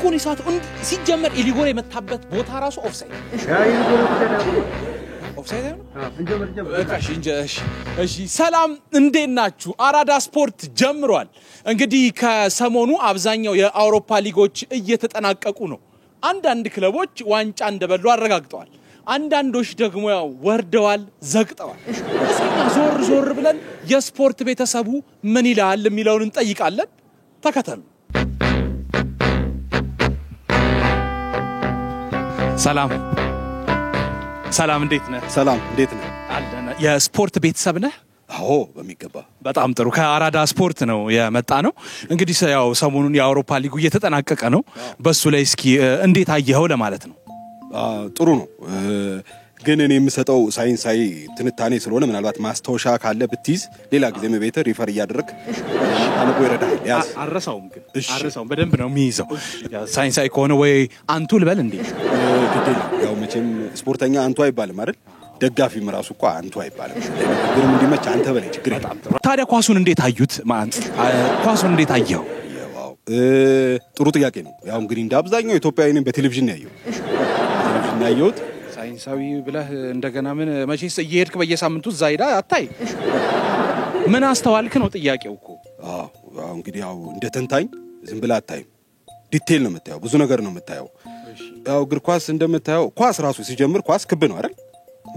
እኮ ነው ሰዓት ሲጀመር ኢሊጎሬ መታበት ቦታ ራሱ ኦፍሳይድ ኦፍሳይድ ነው እሺ ሰላም እንዴት ናችሁ አራዳ ስፖርት ጀምሯል እንግዲህ ከሰሞኑ አብዛኛው የአውሮፓ ሊጎች እየተጠናቀቁ ነው አንዳንድ ክለቦች ዋንጫ እንደበሉ አረጋግጠዋል አንዳንዶች ደግሞ ወርደዋል ዘግጠዋል እስኪኛ ዞር ብለን የስፖርት ቤተሰቡ ምን ይላል የሚለውን እንጠይቃለን ተከተሉ ሰላም እንዴት ነህ ሰላም እንዴት ነህ አለና የስፖርት ቤተሰብ ነህ አዎ በሚገባ በጣም ጥሩ ከአራዳ ስፖርት ነው የመጣ ነው እንግዲህ ያው ሰሞኑን የአውሮፓ ሊጉ እየተጠናቀቀ ነው በሱ ላይ እስኪ እንዴት አየኸው ለማለት ነው ጥሩ ነው ግን እኔ የምሰጠው ሳይንሳዊ ትንታኔ ስለሆነ ምናልባት ማስተዋሻ ካለ ብትይዝ ሌላ ጊዜ መቤተ ሪፈር ያደረክ አለቆ ይረዳል ያስ አረሳውም በደንብ ነው የሚይዘው ሳይንሳዊ ከሆነ ወይ አንቱ ልበል እንዴ ግዴታ ያው መቼም ስፖርተኛ አንቱ አይባልም አይደል ደጋፊም ራሱ እኮ አንቱ አይባልም ግን እንዲመች አንተ በላይ ችግር የለም ታዲያ ኳሱን እንዴት አዩት ማለት ኳሱን እንዴት አየው ጥሩ ጥያቄ ነው ያው እንግዲህ እንደ አብዛኛው ኢትዮጵያውያን በቴሌቪዥን ያየሁት ሳይንሳዊ ብለህ እንደገና ምን መቼስ እየሄድክ በየሳምንቱ ዛይዳ አታይ ምን አስተዋልክ ነው ጥያቄው እኮ አዎ እንግዲህ ያው እንደ ተንታኝ ዝም ብለህ አታይም ዲቴል ነው የምታየው ብዙ ነገር ነው የምታየው ያው እግር ኳስ እንደምታየው ኳስ ራሱ ሲጀምር ኳስ ክብ ነው አይደል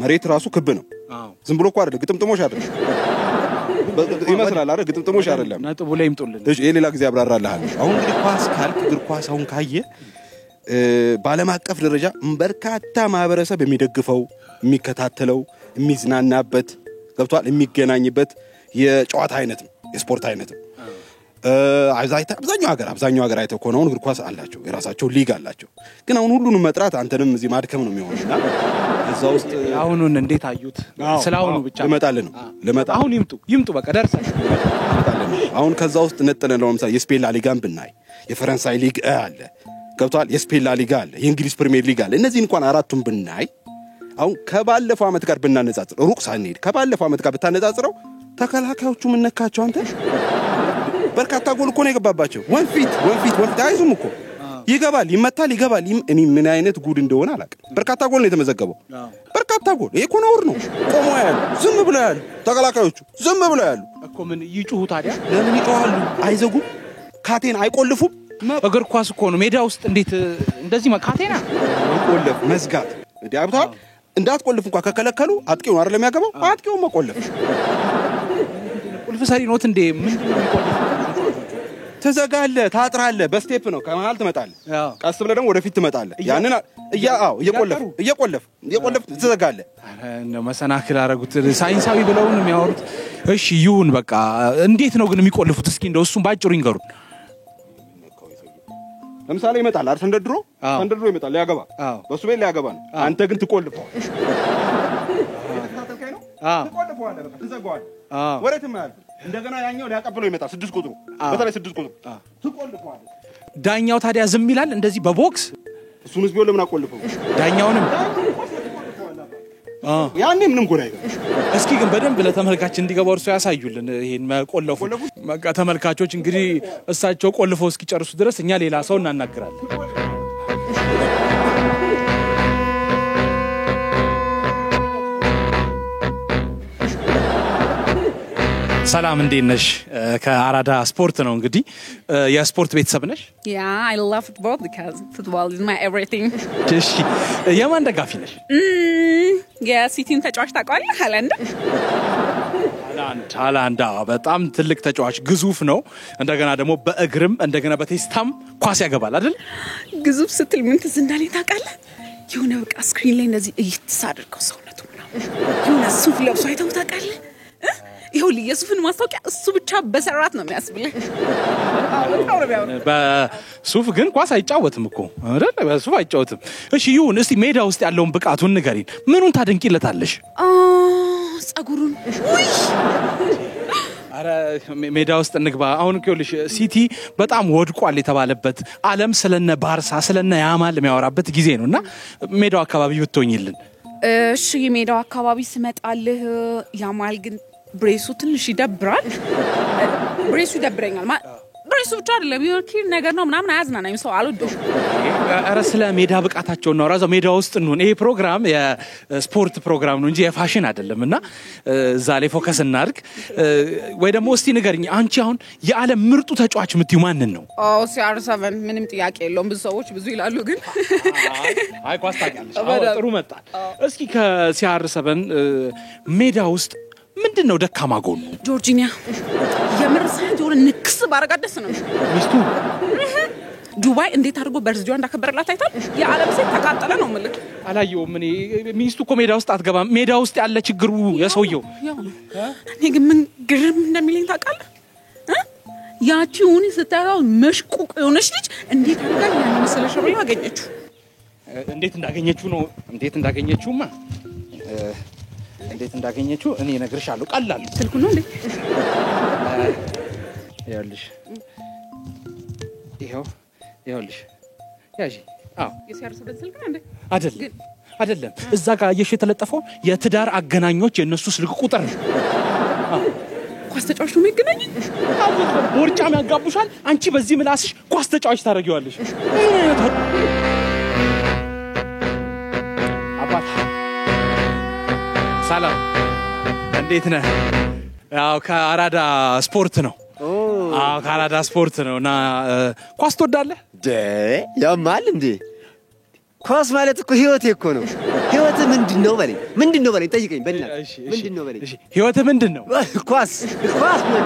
መሬት ራሱ ክብ ነው ዝም ብሎ እኮ አይደል ግጥምጥሞሽ አይደል ይመስላል አይደል ግጥምጥሞሽ አይደለም ነጥቡ ላይ ይምጡልን እሺ ሌላ ጊዜ አብራራለሁ አሁን እንግዲህ ኳስ ካልክ እግር ኳስ አሁን ካየ ባለም አቀፍ ደረጃ በርካታ ማህበረሰብ የሚደግፈው የሚከታተለው የሚዝናናበት ገብቷል የሚገናኝበት የጨዋታ አይነት ነው የስፖርት አይነት ነው አብዛኛው ሀገር አይተው ከሆነ እግር ኳስ አላቸው የራሳቸው ሊግ አላቸው ግን አሁን ሁሉንም መጥራት አንተንም እዚህ ማድከም ነው የሚሆነውና ከዛ ውስጥ አሁኑን እንዴት አዩት ስላሁኑ ብቻ ለመጣ አሁን ይምጡ በቃ ደርሰን አሁን ከዛ ውስጥ ነጥለን ለምሳሌ የስፔን ላሊጋን ብናይ የፈረንሳይ ሊግ አለ ገብቷል የስፔን ላሊጋ አለ የእንግሊዝ ፕሪሚየር ሊግ አለ እነዚህ እንኳን አራቱን ብናይ አሁን ከባለፈው አመት ጋር ብናነጻጽረው ሩቅ ሳንሄድ ከባለፈው አመት ጋር ብታነጻጽረው ተከላካዮቹ ምን ነካቸው አንተ በርካታ ጎል እኮ ነው የገባባቸው ወንፊት አይዙም እኮ ይገባል ይመታል እኔ ምን አይነት ጉድ እንደሆነ አላውቅም በርካታ ጎል ነው የተመዘገበው በርካታ ጎል ይሄ እኮ ነውር ነው ቆሞ ያሉ ዝም ብለው ያሉ ተከላካዮቹ ዝም ብለው ያሉ እኮ ምን ይጩሁ ታዲያ ለምን ይጮሃሉ አይዘጉም ካቴን አይቆልፉም እግር ኳስ እኮ ነው ሜዳ ውስጥ እንዴት እንደዚህ ካቴና ቆልፍ መዝጋት እንዲያብታል እንዳትቆልፍ እንኳን ከከለከሉ አጥቂው ነው አይደል የሚያገባው አጥቂው መቆለፍ ቁልፍ ሰሪ ኖት እንዴ ምንድነው የሚቆልፍ ተዘጋለ ታጥራለ በስቴፕ ነው ከመሃል ትመጣለህ ቀስ ብለህ ደግሞ ወደፊት ትመጣለህ ያንን እየቆለፍ ተዘጋለ ነው መሰናክል አረጉት ሳይንሳዊ ብለውን የሚያወሩት እሺ ይሁን በቃ እንዴት ነው ግን የሚቆልፉት እስኪ እንደው እሱን ባጭሩ ይንገሩን ለምሳሌ ይመጣል አይደል ሰንደድሮ ይመጣል ያገባ በሱ ቤት ያገባ ነው አንተ ግን ትቆልፈው የተከታተልከኝ ነው ትቆልፈዋለህ በቃ ትዘጋዋለህ ወሬትም ያልፍ እንደገና ያኛው ሊያቀብለው ይመጣል 6 ቁጥሩ በተለይ 6 ቁጥሩ ትቆልፈዋለህ ዳኛው ታዲያ ዝም ይላል እንደዚህ በቦክስ እሱንስ ቢሆን ለምን አቆልፈው ዳኛውንም ያኔ ምንም ጎል አይገባም እስኪ ግን በደንብ ለተመልካች እንዲገባው እርሱ ያሳዩልን ይሄን መቆለፉ በቃ ተመልካቾች እንግዲህ እሳቸው ቆልፈው እስኪጨርሱ ድረስ እኛ ሌላ ሰው እናናግራለን ሰላም እንዴት ነሽ ከአራዳ ስፖርት ነው እንግዲህ የስፖርት ቤተሰብ ነሽ I love football because football is my everything እሺ የማን ደጋፊ ነሽ የሲቲን ተጫዋች ታውቃለህ ሃላንድ በጣም ትልቅ ተጫዋች ግዙፍ ነው እንደገና ደግሞ በእግርም እንደገና በቴስታም ኳስ ያገባል አይደል ግዙፍ ስትል ምን ትዝ እንዳለኝ ታውቃለህ የሆነ በቃ ስክሪን ላይ እንደዚህ እይተሳደርከው ሰውነቱ የሆነ ሱፍ ለብሶ አይተው ታውቃለህ ይሁን የሱፍን ማስታወቂያ እሱ ብቻ በሰራት ነው የሚያስብልህ በሱፍ ግን ኳስ አይጫወትም እኮ አይደል በሱፍ አይጫወትም እሺ ይሁን እስቲ ሜዳ ውስጥ ያለውን ብቃቱን ንገሪን ምኑን ታደንቂለታለሽ ጸጉሩን አረ ሜዳ ውስጥ እንግባ አሁን ከልሽ ሲቲ በጣም ወድቋል የተባለበት ዓለም ስለነ ባርሳ ስለነ ያማል የሚያወራበት ጊዜ ነውና ሜዳው አካባቢ ብትሆኝልን እሺ ሜዳው አካባቢ ስመጣልህ ያማል ግን ብሬሱ ትንሽ ይደብራል ብሬሱ ይደብረኛል እሱ ብቻ አይደለም የኪር ነገር ነው ምናምን አያዝናናኝ ሰው አልወደውም ኧረ ስለ ሜዳ ብቃታቸው ነው ራዛው ሜዳ ውስጥ ነው ይሄ ፕሮግራም የስፖርት ፕሮግራም ነው እንጂ የፋሽን አይደለምና እዛ ላይ ፎከስ እናድርግ ወይ ደግሞ እስቲ ንገርኝ አንቺ አሁን የዓለም ምርጡ ተጫዋች የምትዩ ማንን ነው CR7 ምንም ጥያቄ የለውም ብዙ ሰዎች ብዙ ይላሉ ግን አይ ኳስ ታውቂያለሽ ጥሩ መጣ እስኪ ከCR7 ሜዳ ውስጥ ምንድነው ደካማ ጎኑ ጆርጂኒያ የምርሳት የሆነ ንክስ ባረጋደስ ነው ሚስቱ ዱባይ እንዴት አድርጎ በርዝጆ እንዳከበረላት አይታል የዓለም ሴት ተቃጠለ ነው ማለት አላየውም እኔ ሚስቱ እኮ ሜዳ ውስጥ አትገባም ሜዳ ውስጥ ያለ ችግሩ የሰውየው እኔ ግን ምን ግርም እንደሚለኝ ታውቃለህ ያቺውን ስታየው መሽቁቅ የሆነች ልጅ እንዴት አድርጋ ያን መሰለሽ ነው ያገኘችው እንዴት እንዳገኘችውማ እንዴት እንዳገኘችው እኔ እነግርሻለሁ ቀላል ስልኩ ነው እንዴ ያልሽ ይኸውልሽ ያጂ የCR7 ስልክ ነው እንዴ አይደለም እዛ ጋር የተለጠፈው የትዳር አገናኞች የነሱ ስልክ ቁጥር ኳስ ተጫዋች ነው የሚገናኝ ቦርጫም ያጋቡሻል አንቺ በዚህ ምላስሽ ኳስ ተጫዋች ታረጊዋለሽ አባት ሰላም እንዴት ነህ ያው ከአራዳ ስፖርት ነው ከአራዳ ስፖርት ነውና ኳስ ትወዳለህ ያማል እንዴ ኳስ ማለት እኮ ህይወቴ እኮ ነው ህይወት ምንድነው በለኝ ጠይቀኝ በእናትህ ምንድነው በለኝ ህይወት ምንድነው ኳስ ነው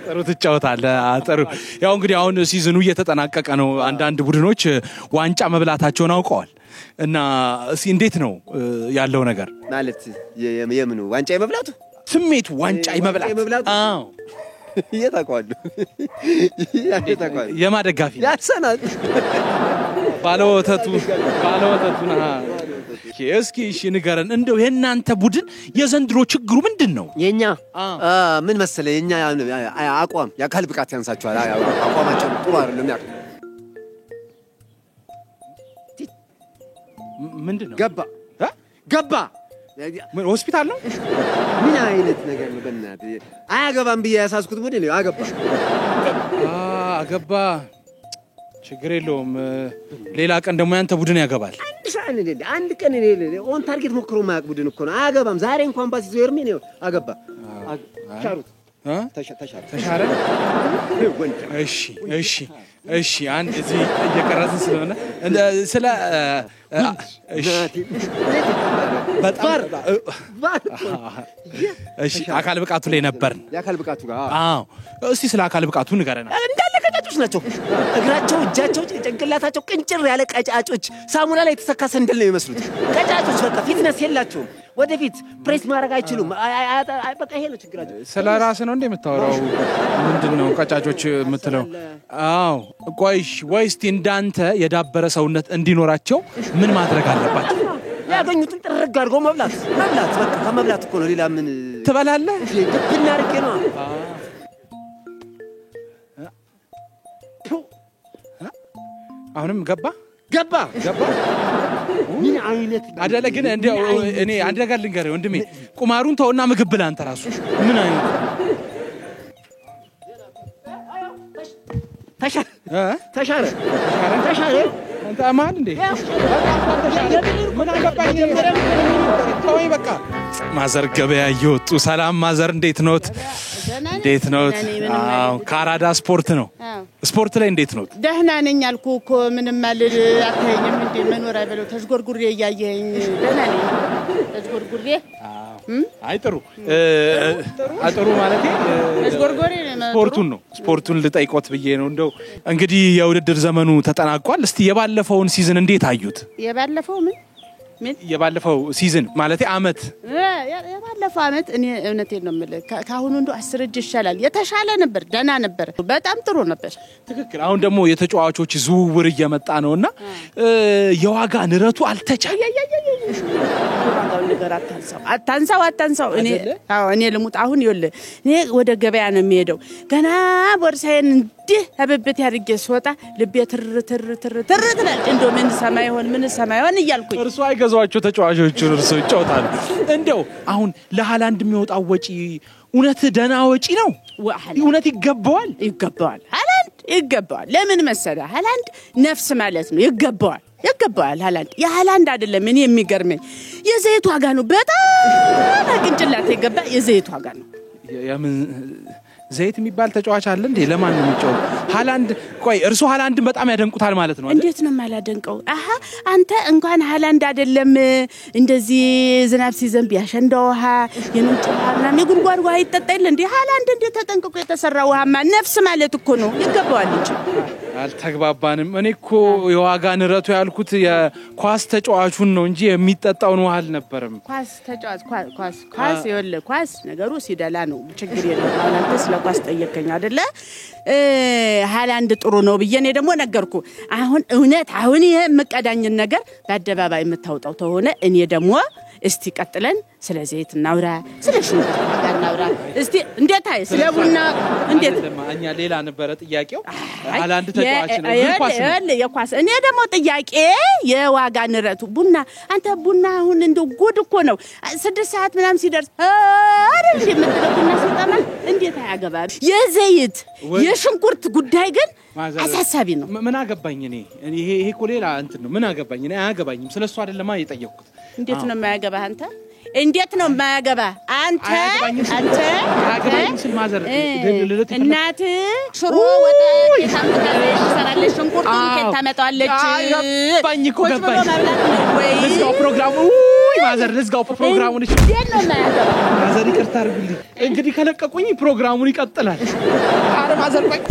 ጥሩ ትጫወታለህ ጥሩ ያው እንግዲህ አሁን ሲዝኑ እየተጠናቀቀ ነው አንዳንድ ቡድኖች ዋንጫ መብላታቸውን አውቀዋል እና እንዴት ነው ያለው ነገር ማለት የምኑ ዋንጫ የመብላቱ ስሜቱ ዋንጫ የመብላት አዎ የታቋሉ የማደጋፊ ያሰናል ባለወተቱ ነህ እስኪ እሺ ንገረን እንደው የናንተ ቡድን የዘንድሮ ችግሩ ምንድነው የኛ ምን መሰለህ የኛ አቋም ያካል ብቃት ያንሳቸዋል አቋማቸው ጥሩ አይደለም ምንድነው ገባ ምን ሆስፒታል ነው ምን አይነት ነገር ነው በእናትህ አያገባም ብዬ ያሳስኩት ሞዴል አገባ ችግር የለውም ሌላ ቀን ደግሞ ያንተ ቡድን ያገባል አንድ ቀን ኦን ታርጌት ሞክሮ ማያቅ ቡድን እኮ ነው አያገባም ዛሬ እንኳን ባስ ይዞ እርሜ ነው አገባ ሻሩት ተሻረ እሺ አንድ እዚህ እየቀረጽን ስለሆነ ስለ እሺ አካል ብቃቱ ላይ ነበርን ያካል ብቃቱ ጋር አዎ እስቲ ስለ አካል ብቃቱ ንገረና እንዳለ ቀጫጮች ናቸው እግራቸው እጃቸው ጭንቅላታቸው ቅንጭር ያለ ቀጫጮች ሳሙና ላይ የተሰካ ሰንደል ነው የሚመስሉት ቀጫጮች በቃ ፊትነስ የላቸውም ወደፊት ፕሬስ ማድረግ አይችሉም በቃ ይሄ ነው ችግራቸው ስለ ራስ ነው እንደምታወራው ምንድነው ቀጫጮች የምትለው አዎ ቆይሽ ወይስ እንዳንተ የዳበረ ሰውነት እንዲኖራቸው ምን ማድረግ አለባቸው ያገኙትን ጥርግ አድርጎ መብላት በቃ ከመብላት እኮ ነው ሌላ ምን ትበላለህ ብናርቄ ነው አሁንም ገባ ምን አይነት አደለ ግን እንደው እኔ አንድ ነገር ልንገርህ ወንድሜ ቁማሩን ተውና ምግብ ብላ አንተ ራሱ ምን አይነት ተሻረ አንተ አማን እንዴ ምን አገባኝ ተወኝ በቃ ማዘር ገበያ እየወጡ ሰላም ማዘር እንዴት ኖት አዎ ካራዳ ስፖርት ነው ስፖርት ላይ እንዴት ነው ደህና ነኝ አልኩህ እኮ ምንም ማለት አትኸኝም እንዴ መኖር አይበለው ተዝጎርጉሬ እያየኸኝ ደህና ነኝ ተዝጎርጉሬ አይጥሩ ማለት ተዝጎርጉሬ ስፖርቱን ልጠይቆት ብዬ ነው እንደው እንግዲህ የውድድር ዘመኑ ተጠናቋል እስቲ የባለፈውን ሲዝን እንዴት አዩት የባለፈው ሲዝን ማለት አመት የባለፈው አመት እኔ እውነቴን ነው የምልህ ካሁኑ እንደው 10 እጅ ይሻላል የተሻለ ነበር ደህና ነበር በጣም ጥሩ ነበር ትክክል አሁን ደግሞ የተጫዋቾች ዝውውር እየመጣ ነውና የዋጋ ንረቱ ነገር አታንሳው እኔ ልሙት አሁን ይኸውልህ እኔ ወደ ገበያ ነው የሚሄደው ገና ቦርሳዬን እንዲህ አበበት ያድርጌ ስወጣ ልቤ ትር ትላል እንደው ምን ሰማይሆን እያልኩኝ እርሱ አይገዛዋቸው ተጫዋቾቹ እርሱ ይጫወታሉ እንደው አሁን ለሃላንድ የሚወጣው ወጪ እውነት ደና ወጪ ነው እውነት ይገባዋል አላ ይገባዋል ለምን መሰለ ሃላንድ ነፍስ ማለት ነው ይገባዋል ሃላንድ የሃላንድ አይደለም እኔ የሚገርመኝ የዘይት ዋጋ ነው በጣም አቅንጭላት ይገባ የዘይት ዋጋ ነው የምን ዘይት የሚባል ተጫዋች አለ እንዴ ለማን ነው የሚጫወው ሃላንድ ቆይ እርሱ ሃላንድን በጣም ያደንቁታል ማለት ነው እንዴት ነው ማላደንቀው አሃ አንተ እንኳን ሃላንድ አይደለም እንደዚህ ዝናብ ሲዘንብ ያሸንዳውሃ የነጭውሃና የጉድጓድ ውሃ ይጠጣል እንዴ ሃላንድ እንዴ ተጠንቅቆ የተሰራ ውሃማ ነፍስ ማለት እኮ ነው ይገባዋል እንጂ አልተግባባንም እኔ እኮ የዋጋ ንረቱ ያልኩት የኳስ ተጫዋቹን ነው እንጂ የሚጠጣውን ውሃ አልነበረም ኳስ ተጫዋች ኳስ ይወለ ኳስ ነገሩ ሲደላ ነው ችግር የለም ሃላንድ ስለ ኳስ ጠየቀኝ አይደለ ሃላንድ ጥሩ ነው ብዬኔ ደግሞ ነገርኩ አሁን እውነት አሁን ይሄ መቀዳኝን ነገር በአደባባይ የምታውጣው ተሆነ እኔ ደግሞ እስቲ ቀጥለን ስለ ዘይት እናውራ ስለ ሽንኩርት እናውራ እስቲ እንዴት አይ ስለ ቡና እንዴት ለማኛ ሌላ ነበር ጥያቄው ሃላንድ ተጫዋች ነው የኳስ እኔ ደግሞ ጥያቄ የዋጋ ንረቱ ቡና አንተ ቡና አሁን እንደው ጉድ እኮ ነው 6 ሰዓት ምናም ሲደርስ አይደል እንደምትለው ቡና ሲጠማ እንዴት አያገባ የዘይት የሽንኩርት ጉዳይ ግን አሳሳቢ ነው ምን አገባኝ እኔ ይሄ እኮ ሌላ እንትን ነው ምን አገባኝ እኔ አያገባኝም ስለሱ አይደለም የጠየቅኩት እንዴት ነው የማያገባ አንተ እንዴት ነው የማያገባ አንተ አያገባኝም ስል ማዘር እናት ሽሮ ወጣ የታምጣለች ሰራለች ሽንኩርቱን ከታመጣለች አያገባኝ እኮ ገባኝ ለስጋው ፕሮግራሙ ማዘር ለስጋው ፕሮግራሙን እሺ እንዴት ነው የማያገባ ማዘር ይቅርታ አድርጉልኝ እንግዲህ ከለቀቁኝ ፕሮግራሙን ይቀጥላል አረ ማዘር ቆይ